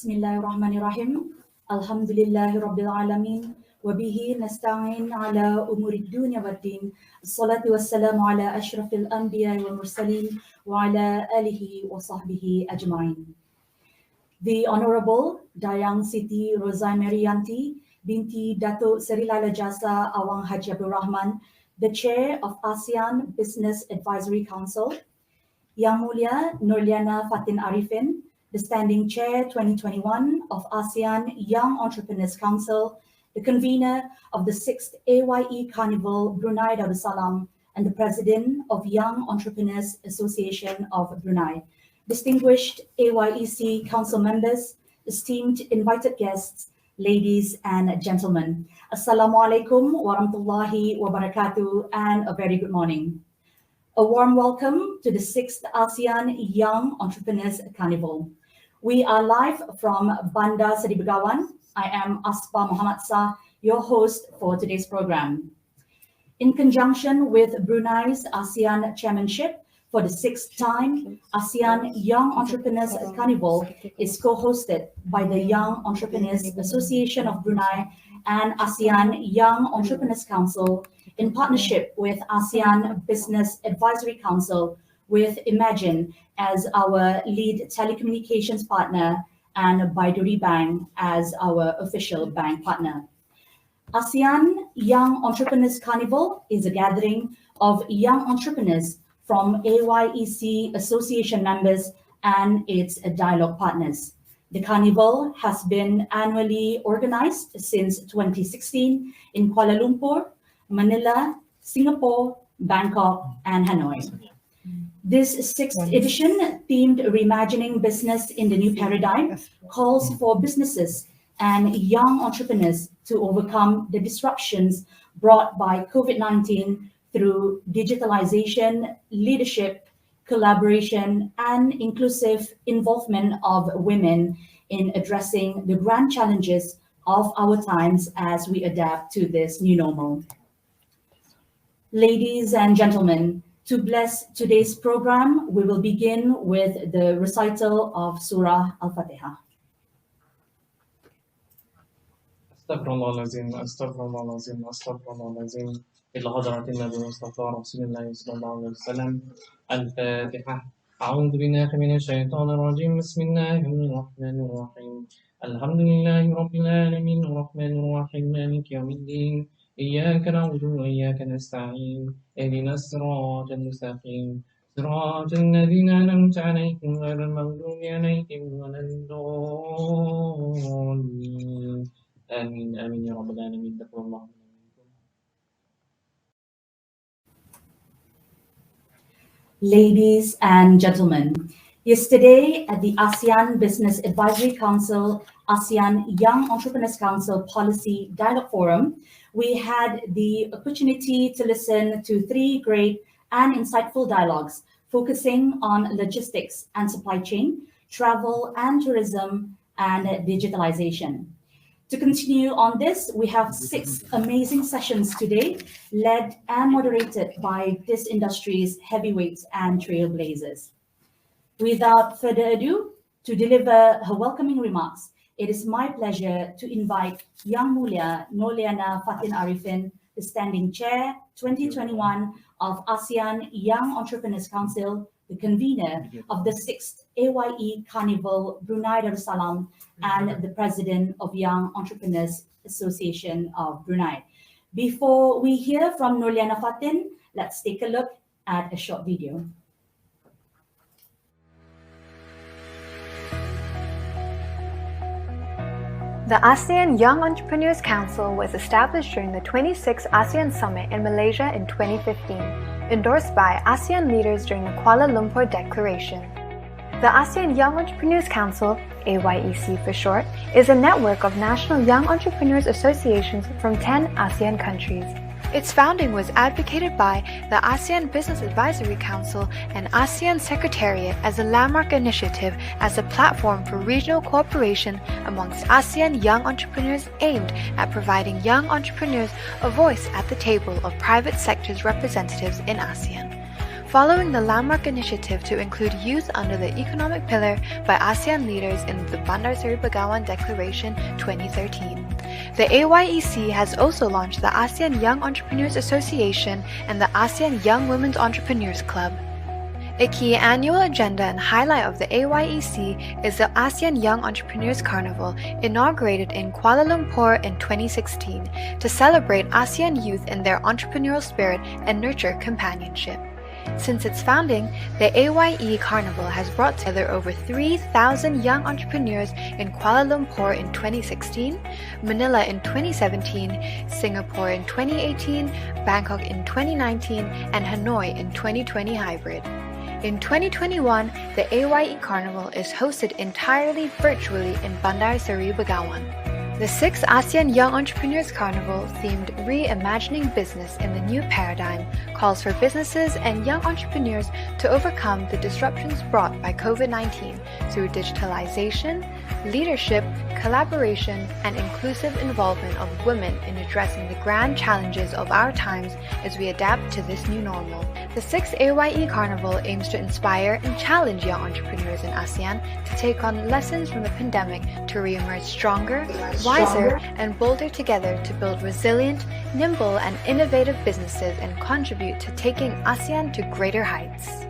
Bismillahirrahmanirrahim. Alhamdulillahirabbil alamin. Wabihi nasta'in ala umuri dunya waddin. Assalatu wassalamu ala ashrafil anbiya wal mursalin wa ala alihi wa sahbihi ajma'in. The Honorable Dayang Siti Rozai Marianti binti Datuk Seri Laila Jasa Awang Haji Abdul Rahman, the Chair of ASEAN Business Advisory Council, Yang Mulia Nurliana Fatin Arifin, the Standing Chair 2021 of ASEAN Young Entrepreneurs Council, the convener of the 6th AYE Carnival Brunei Darussalam, and the President of Young Entrepreneurs Association of Brunei. Distinguished AYEC Council members, esteemed invited guests, ladies and gentlemen, Assalamu alaikum wa rahmatullahi wa barakatuh, and a very good morning. A warm welcome to the 6th ASEAN Young Entrepreneurs Carnival. We are live from Bandar Seri Begawan. I am Aspa Muhammad Shah, your host for today's program. In conjunction with Brunei's ASEAN Chairmanship, for the 6th time, ASEAN Young Entrepreneurs Carnival is co-hosted by the Young Entrepreneurs Association of Brunei and ASEAN Young Entrepreneurs Council in partnership with ASEAN Business Advisory Council, with Imagine as our lead telecommunications partner and Baiduri Bank as our official bank partner. ASEAN Young Entrepreneurs Carnival is a gathering of young entrepreneurs from AYEC Association members and its dialogue partners. The carnival has been annually organized since 2016 in Kuala Lumpur, Manila, Singapore, Bangkok, and Hanoi. This 6th edition, themed Reimagining Business in the New Paradigm, calls for businesses and young entrepreneurs to overcome the disruptions brought by COVID-19 through digitalization, leadership, collaboration, and inclusive involvement of women in addressing the grand challenges of our times as we adapt to this new normal. Ladies and gentlemen, to bless today's program, we will begin with the recital of Surah Al-Fatiha. Astaghfirullahalazim, astaghfirullahalazim, astaghfirullahalazim. إلى حضرة النبي المصطفى رسول الله صلى الله عليه وسلم. الفاتحة. أعوذ بالله من الشيطان الرجيم. بسم الله الرحمن الرحيم. الحمد لله رب العالمين الرحمن الرحيم مالك يوم الدين. إياك نعبد وإياك نستعين. اهدنا الصراط المستقيم صراط الذين أنعمت عليهم غير المغضوب عليهم ولا الضالين. آمين آمين يا رب العالمين. تقبل الله. Ladies and gentlemen, yesterday at the ASEAN Business Advisory Council, ASEAN Young Entrepreneurs Council Policy Dialogue Forum, we had the opportunity to listen to 3 great and insightful dialogues focusing on logistics and supply chain, travel and tourism, and digitalization. To continue on this, we have 6 amazing sessions today, led and moderated by this industry's heavyweights and trailblazers. Without further ado, to deliver her welcoming remarks, it is my pleasure to invite Yang Mulia Nurliana Fatin Arifin, the Standing Chair 2021 of ASEAN Young Entrepreneurs Council, the convener of the 6th AYE Carnival Brunei Darussalam, and the President of Young Entrepreneurs Association of Brunei. Before we hear from Nurliana Fatin, let's take a look at a short video. The ASEAN Young Entrepreneurs Council was established during the 26th ASEAN Summit in Malaysia in 2015, endorsed by ASEAN leaders during the Kuala Lumpur Declaration. The ASEAN Young Entrepreneurs Council, AYEC for short, is a network of national young entrepreneurs associations from 10 ASEAN countries. Its founding was advocated by the ASEAN Business Advisory Council and ASEAN Secretariat as a landmark initiative as a platform for regional cooperation amongst ASEAN young entrepreneurs aimed at providing young entrepreneurs a voice at the table of private sector's representatives in ASEAN. following the landmark initiative to include youth under the economic pillar by ASEAN leaders in the Bandar Seri Begawan Declaration 2013. The AYEC has also launched the ASEAN Young Entrepreneurs Association and the ASEAN Young Women's Entrepreneurs Club. A key annual agenda and highlight of the AYEC is the ASEAN Young Entrepreneurs Carnival, inaugurated in Kuala Lumpur in 2016 to celebrate ASEAN youth in their entrepreneurial spirit and nurture companionship. Since its founding, the AYE Carnival has brought together over 3,000 young entrepreneurs in Kuala Lumpur in 2016, Manila in 2017, Singapore in 2018, Bangkok in 2019, and Hanoi in 2020 hybrid. In 2021, the AYE Carnival is hosted entirely virtually in Bandar Seri Begawan. The 6th ASEAN Young Entrepreneurs Carnival, themed Reimagining Business in the New Paradigm, calls for businesses and young entrepreneurs to overcome the disruptions brought by COVID-19 through digitalization, leadership, collaboration, and inclusive involvement of women in addressing the grand challenges of our times as we adapt to this new normal. The 6th AYE Carnival aims to inspire and challenge young entrepreneurs in ASEAN to take on lessons from the pandemic to re-emerge stronger, wiser, and bolder together to build resilient, nimble, and innovative businesses and contribute to taking ASEAN to greater heights.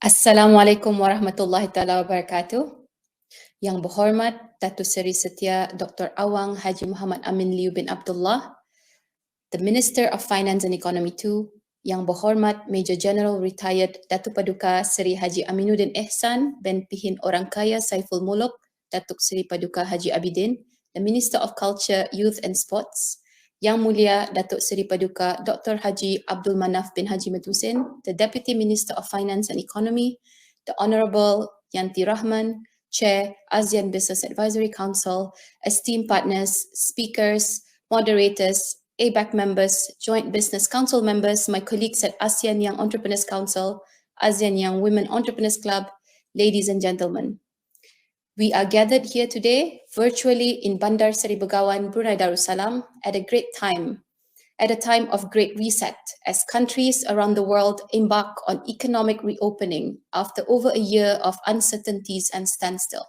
Assalamualaikum warahmatullahi taala wabarakatuh. Yang berhormat Datuk Seri Setia Dr. Awang Haji Muhammad Amin Liu bin Abdullah, the Minister of Finance and Economy II, Yang berhormat Major General Retired Datuk Paduka Seri Haji Aminuddin Ehsan bin Pihin Orang Kaya Saiful Muluk, Datuk Seri Paduka Haji Abidin, the Minister of Culture, Youth and Sports, Yang Mulia Datuk Seri Paduka Dr. Haji Abdul Manaf bin Haji Matusin, the Deputy Minister of Finance and Economy, the Honourable Yanti Rahman, Chair, ASEAN-Business Advisory Council, esteemed partners, speakers, moderators, ABAC members, Joint Business Council members, my colleagues at ASEAN Young Entrepreneurs Council, ASEAN Young Women Entrepreneurs Club, ladies and gentlemen. We are gathered here today virtually in Bandar Seri Begawan, Brunei Darussalam at a time of great reset as countries around the world embark on economic reopening after over a year of uncertainties and standstill.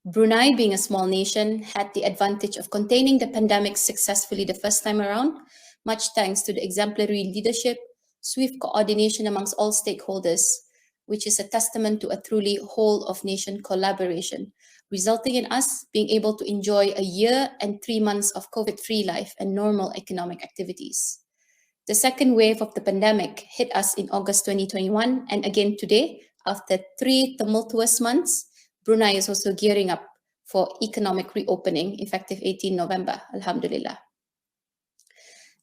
Brunei, being a small nation, had the advantage of containing the pandemic successfully the first time around, much thanks to the exemplary leadership, swift coordination amongst all stakeholders, which is a testament to a truly whole-of-nation collaboration, resulting in us being able to enjoy a year and 3 months of COVID-free life and normal economic activities. The second wave of the pandemic hit us in August 2021, and again today, after 3 tumultuous months, Brunei is also gearing up for economic reopening effective 18 November, Alhamdulillah.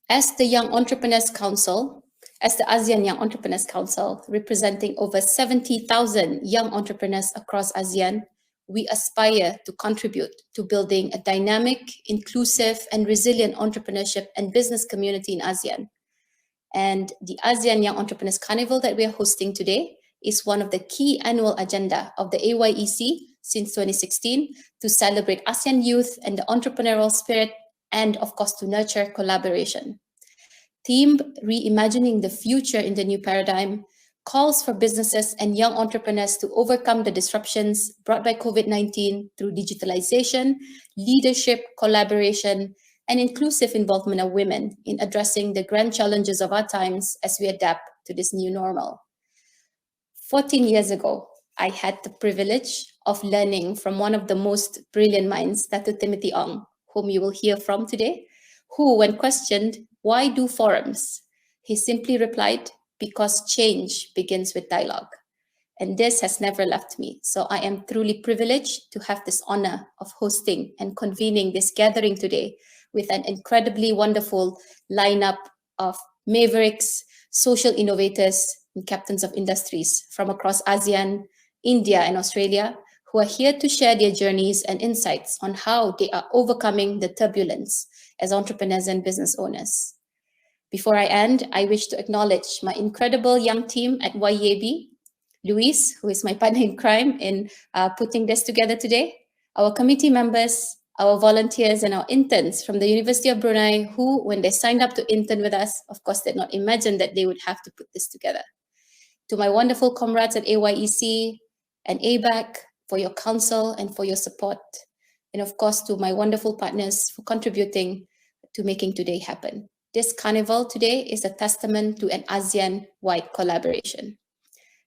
As the Young Entrepreneurs Council, as the ASEAN Young Entrepreneurs Council, representing over 70,000 young entrepreneurs across ASEAN, we aspire to contribute to building a dynamic, inclusive, and resilient entrepreneurship and business community in ASEAN. And the ASEAN Young Entrepreneurs Carnival that we are hosting today is one of the key annual agenda of the AYEC since 2016 to celebrate ASEAN youth and the entrepreneurial spirit and, of course, to nurture collaboration. Themed Reimagining the Future in the New Paradigm calls for businesses and young entrepreneurs to overcome the disruptions brought by COVID-19 through digitalization, leadership, collaboration, and inclusive involvement of women in addressing the grand challenges of our times as we adapt to this new normal. 14 years ago, I had the privilege of learning from one of the most brilliant minds, Dato' Timothy Ong, whom you will hear from today, who, when questioned, why do forums? He simply replied, because change begins with dialogue. And this has never left me. So I am truly privileged to have this honor of hosting and convening this gathering today with an incredibly wonderful lineup of mavericks, social innovators, and captains of industries from across ASEAN, India, and Australia, who are here to share their journeys and insights on how they are overcoming the turbulence as entrepreneurs and business owners. Before I end, I wish to acknowledge my incredible young team at YEAB, Luis, who is my partner in crime in putting this together today, Our committee members, our volunteers, and our interns from the University of Brunei who, when they signed up to intern with us, of course, did not imagine that they would have to put this together. To my wonderful comrades at AYEC and ABAC for your counsel and for your support. And of course, to my wonderful partners for contributing to making today happen. This carnival today is a testament to an ASEAN-wide collaboration.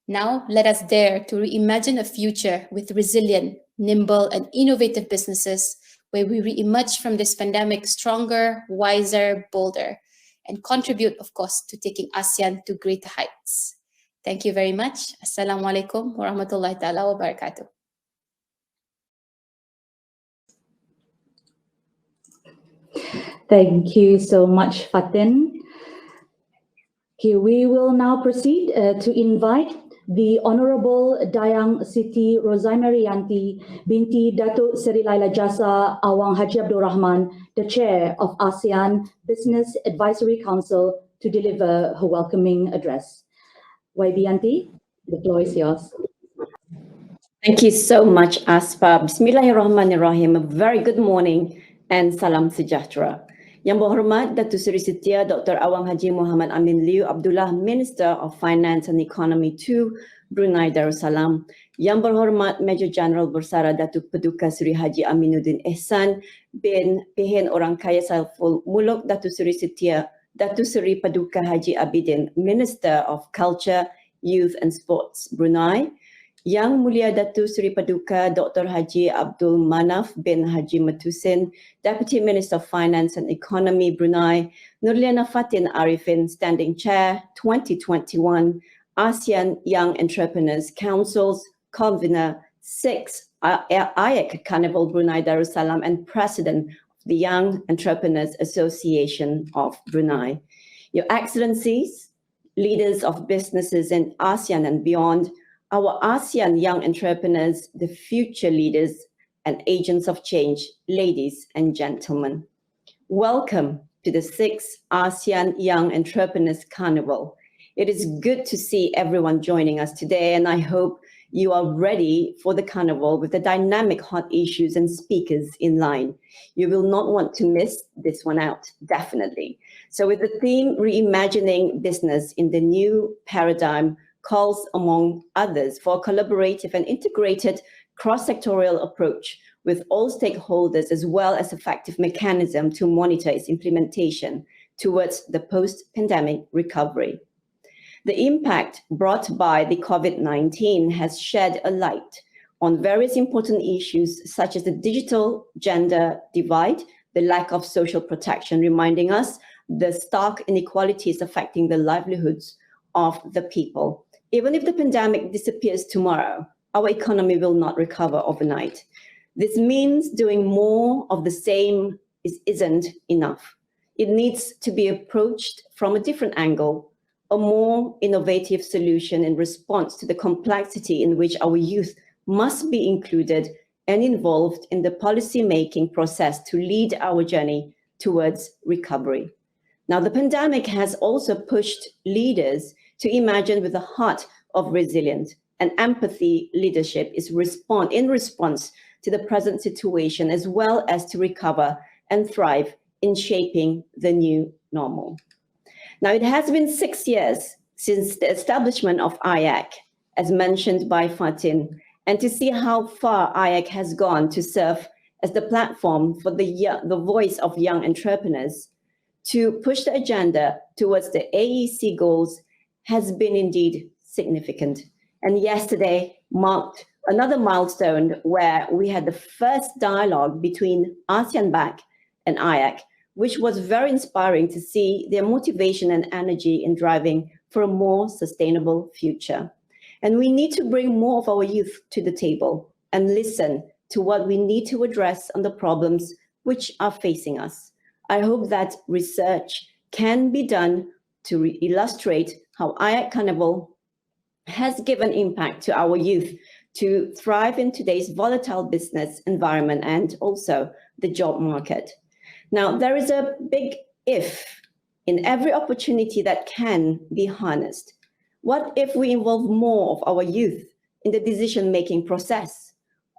Now, let us dare to reimagine a future with resilient, nimble, and innovative businesses where we reemerge from this pandemic stronger, wiser, bolder, and contribute, of course, to taking ASEAN to greater heights. Thank you very much. Assalamualaikum warahmatullahi ta'ala wabarakatuh. Thank you so much, Fatin. Okay, we will now proceed to invite the Honorable Dayang Siti Rosaimarianti binti Datuk Seri Laila Jasa Awang Haji Abdul Rahman, the Chair of ASEAN Business Advisory Council, to deliver her welcoming address. YB Auntie, the floor is yours. Thank you so much, Aspa. Bismillahirrahmanirrahim. A very good morning and salam sejahtera. Yang berhormat Datuk Seri Setia Dr. Awang Haji Muhammad Amin Liu Abdullah, Minister of Finance and Economy to Brunei Darussalam. Yang berhormat Major General Bersara Datuk Paduka Seri Haji Aminuddin Ehsan bin Pehen Orang Kaya Saiful Muluk Datuk Seri Setia Datuk Seri Paduka Haji Abidin, Minister of Culture, Youth and Sports Brunei. Yang Mulia Datuk Seri Paduka Dr. Haji Abdul Manaf bin Haji Matusin, Deputy Minister of Finance and Economy Brunei. Nurliana Fatin Arifin, Standing Chair 2021 ASEAN Young Entrepreneurs Council's Convener 6 AYEC Carnival Brunei Darussalam and President of the Young Entrepreneurs Association of Brunei. Your Excellencies, leaders of businesses in ASEAN and beyond, our ASEAN young entrepreneurs, the future leaders and agents of change, ladies and gentlemen. Welcome to the 6th ASEAN Young Entrepreneurs Carnival. It is good to see everyone joining us today, and I hope you are ready for the carnival with the dynamic hot issues and speakers in line. You will not want to miss this one out, definitely. So with the theme Reimagining Business in the New Paradigm, calls, among others, for a collaborative and integrated cross-sectorial approach with all stakeholders, as well as effective mechanism to monitor its implementation towards the post-pandemic recovery. The impact brought by the COVID-19 has shed a light on various important issues such as the digital gender divide, the lack of social protection, reminding us the stark inequalities affecting the livelihoods of the people. Even if the pandemic disappears tomorrow, our economy will not recover overnight. This means doing more of the same isn't enough. It needs to be approached from a different angle, a more innovative solution in response to the complexity in which our youth must be included and involved in the policy-making process to lead our journey towards recovery. Now, the pandemic has also pushed leaders to imagine with a heart of resilience and empathy leadership in response to the present situation, as well as to recover and thrive in shaping the new normal. Now, it has been 6 years since the establishment of AYEC, as mentioned by Fatin, and to see how far AYEC has gone to serve as the platform for the voice of young entrepreneurs to push the agenda towards the AEC goals has been indeed significant. And yesterday marked another milestone where we had the first dialogue between ASEAN-BAC and AYEC, which was very inspiring to see their motivation and energy in driving for a more sustainable future. And we need to bring more of our youth to the table and listen to what we need to address on the problems which are facing us. I hope that research can be done to illustrate how AYEC Carnival has given impact to our youth to thrive in today's volatile business environment and also the job market. Now, there is a big if in every opportunity that can be harnessed. What if we involve more of our youth in the decision-making process?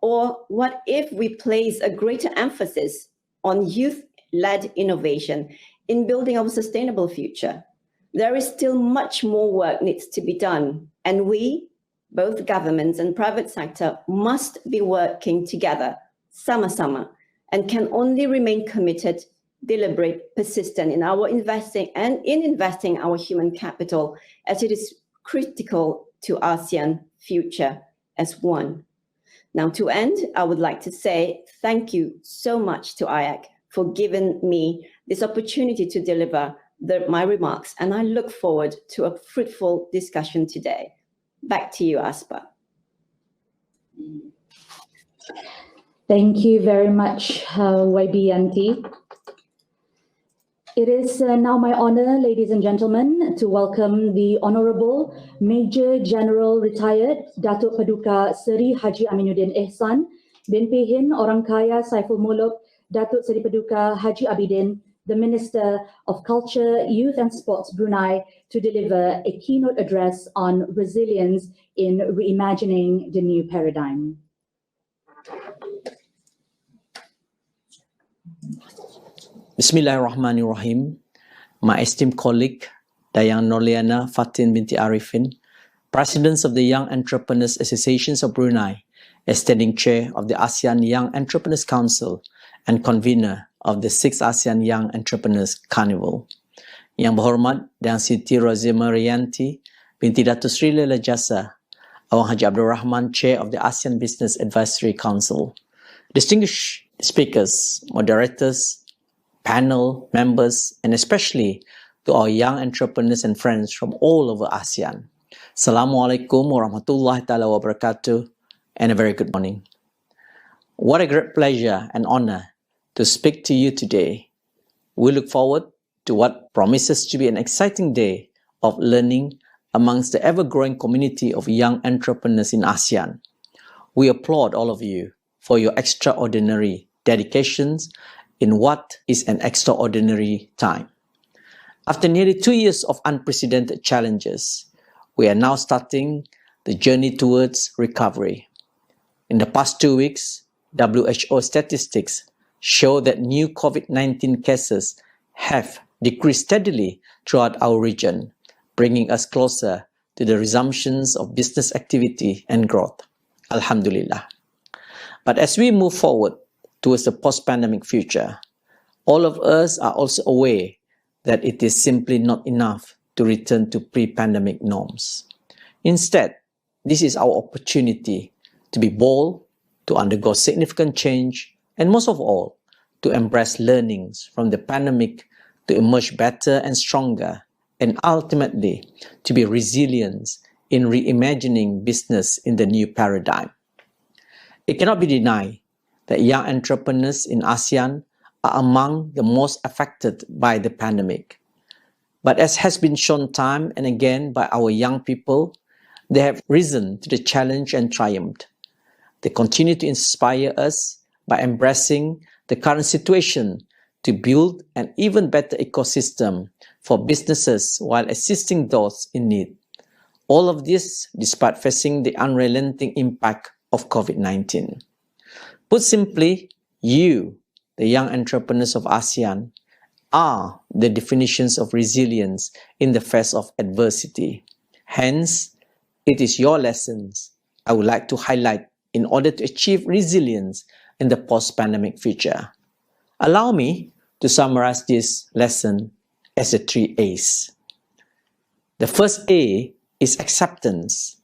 Or what if we place a greater emphasis on youth-led innovation in building our sustainable future? There is still much more work needs to be done, and we, both governments and private sector, must be working together, sama-sama, and can only remain committed, deliberate, persistent in our investing our human capital, as it is critical to ASEAN future as one. Now, to end, I would like to say thank you so much to AYEC for giving me this opportunity to deliver my remarks, and I look forward to a fruitful discussion today. Back to you, Aspa. Thank you very much, YB Auntie. It is now my honor, ladies and gentlemen, to welcome the Honorable Major General Retired Datuk Paduka Seri Haji Aminuddin Ehsan bin Pehin Orang Kaya Saiful Muluk Datuk Seri Paduka Haji Abidin, the Minister of Culture, Youth and Sports Brunei, to deliver a keynote address on resilience in reimagining the new paradigm. Bismillahirrahmanirrahim. My esteemed colleague, Dayang Norliana Fatin binti Arifin, President of the Young Entrepreneurs Associations of Brunei, as standing chair of the ASEAN Young Entrepreneurs Council and convener of the 6th ASEAN Young Entrepreneurs Carnival. Yang berhormat Dayang Siti Razia Marianti binti Datuk Sri Lela Jasa, Awang Haji Abdul Rahman, chair of the ASEAN-Business Advisory Council, distinguished speakers, moderators, panel members, and especially to our young entrepreneurs and friends from all over ASEAN. Assalamualaikum warahmatullahi ta'ala wabarakatuh, and a very good morning. What a great pleasure and honor to speak to you today. We look forward to what promises to be an exciting day of learning amongst the ever-growing community of young entrepreneurs in ASEAN. We applaud all of you for your extraordinary dedications in what is an extraordinary time. After nearly 2 years of unprecedented challenges, we are now starting the journey towards recovery. In the past 2 weeks, WHO statistics show that new COVID-19 cases have decreased steadily throughout our region, bringing us closer to the resumptions of business activity and growth. Alhamdulillah. But as we move forward towards the post-pandemic future, all of us are also aware that it is simply not enough to return to pre-pandemic norms. Instead, this is our opportunity to be bold, to undergo significant change, and most of all, to embrace learnings from the pandemic to emerge better and stronger, and ultimately to be resilient in reimagining business in the new paradigm. It cannot be denied that young entrepreneurs in ASEAN are among the most affected by the pandemic. But as has been shown time and again by our young people, they have risen to the challenge and triumphed. They continue to inspire us by embracing the current situation to build an even better ecosystem for businesses while assisting those in need. All of this despite facing the unrelenting impact of COVID-19. Put simply, you, the young entrepreneurs of ASEAN, are the definitions of resilience in the face of adversity. Hence, it is your lessons I would like to highlight in order to achieve resilience in the post-pandemic future. Allow me to summarize this lesson as the 3 A's. The first A is acceptance.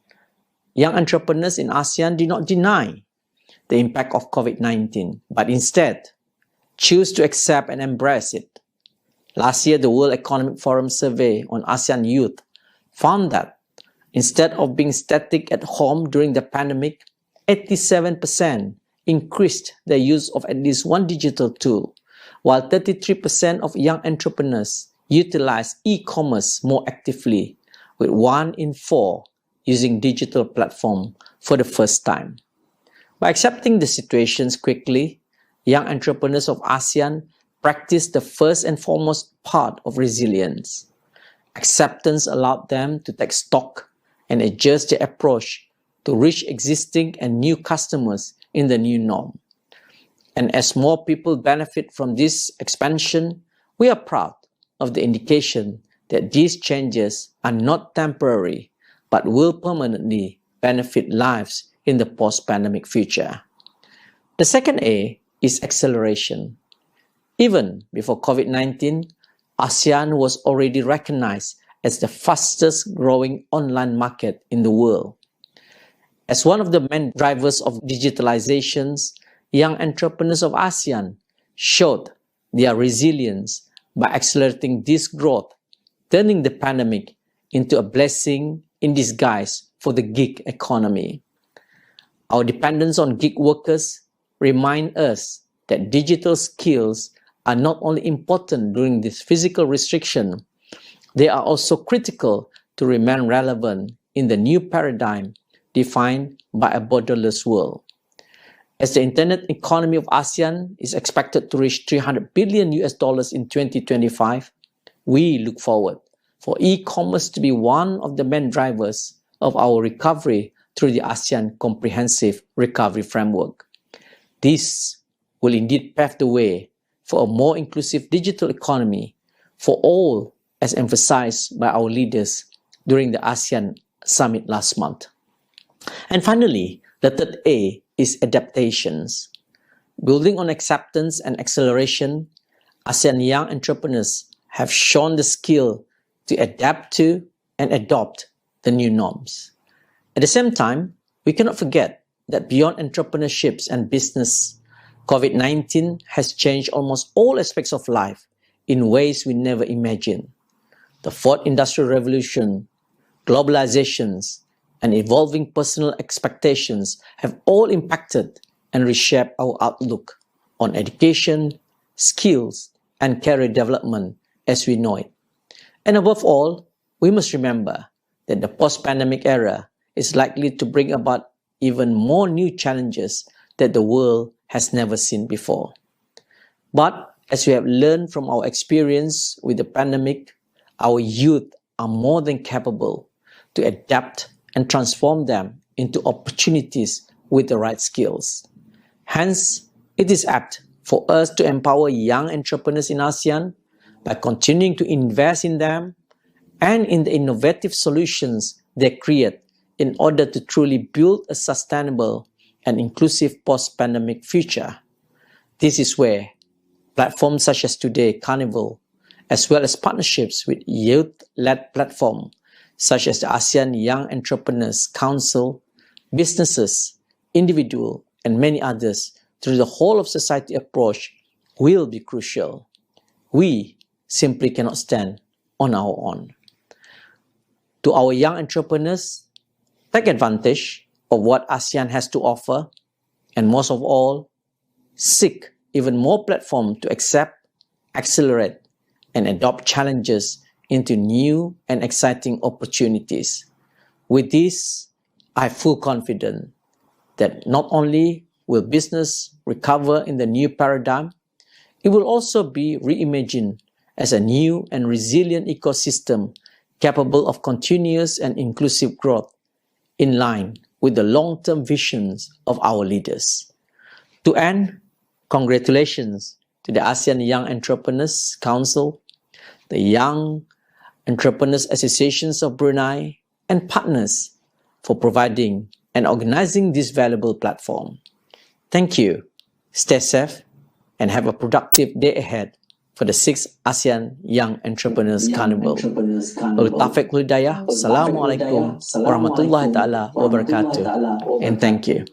Young entrepreneurs in ASEAN do not deny the impact of COVID-19, but instead choose to accept and embrace it. Last year, the World Economic Forum survey on ASEAN youth found that instead of being static at home during the pandemic, 87% increased their use of at least one digital tool, while 33% of young entrepreneurs utilize e-commerce more actively, with 1 in 4 using digital platform for the first time. By accepting the situations quickly, young entrepreneurs of ASEAN practice the first and foremost part of resilience. Acceptance allowed them to take stock and adjust their approach to reach existing and new customers in the new norm. And as more people benefit from this expansion, we are proud of the indication that these changes are not temporary, but will permanently benefit lives in the post-pandemic future. The second A is acceleration. Even before COVID-19, ASEAN was already recognized as the fastest growing online market in the world. As one of the main drivers of digitalization, young entrepreneurs of ASEAN showed their resilience by accelerating this growth, turning the pandemic into a blessing in disguise for the gig economy. Our dependence on gig workers remind us that digital skills are not only important during this physical restriction, they are also critical to remain relevant in the new paradigm defined by a borderless world. As the internet economy of ASEAN is expected to reach $300 billion in 2025, we look forward for e-commerce to be one of the main drivers of our recovery through the ASEAN Comprehensive Recovery Framework. This will indeed pave the way for a more inclusive digital economy for all, as emphasized by our leaders during the ASEAN Summit last month. And finally, the third A is adaptations. Building on acceptance and acceleration, ASEAN young entrepreneurs have shown the skill to adapt to and adopt the new norms. At the same time, we cannot forget that beyond entrepreneurships and business, COVID-19 has changed almost all aspects of life in ways we never imagined. The fourth industrial revolution, globalizations, and evolving personal expectations have all impacted and reshaped our outlook on education, skills, and career development as we know it. And above all, we must remember that the post-pandemic era is likely to bring about even more new challenges that the world has never seen before. But as we have learned from our experience with the pandemic, our youth are more than capable to adapt and transform them into opportunities with the right skills. Hence, it is apt for us to empower young entrepreneurs in ASEAN by continuing to invest in them and in the innovative solutions they create in order to truly build a sustainable and inclusive post-pandemic future. This is where platforms such as AYE Carnival, as well as partnerships with youth-led platforms such as the ASEAN Young Entrepreneurs Council, businesses, individuals, and many others through the whole of society approach will be crucial. We simply cannot stand on our own. To our young entrepreneurs, take advantage of what ASEAN has to offer, and most of all, seek even more platforms to accept, accelerate, and adopt challenges into new and exciting opportunities. With this, I have full confidence that not only will business recover in the new paradigm, it will also be reimagined as a new and resilient ecosystem capable of continuous and inclusive growth in line with the long-term visions of our leaders. To end, congratulations to the ASEAN Young Entrepreneurs Council, the Young Entrepreneurs Associations of Brunei, and partners for providing and organizing this valuable platform. Thank you, stay safe, and have a productive day ahead for the 6th ASEAN Young Entrepreneurs Carnival. Wabillahi taufiq wal hidayah. Assalamualaikum warahmatullahi taala wabarakatuh. And thank you.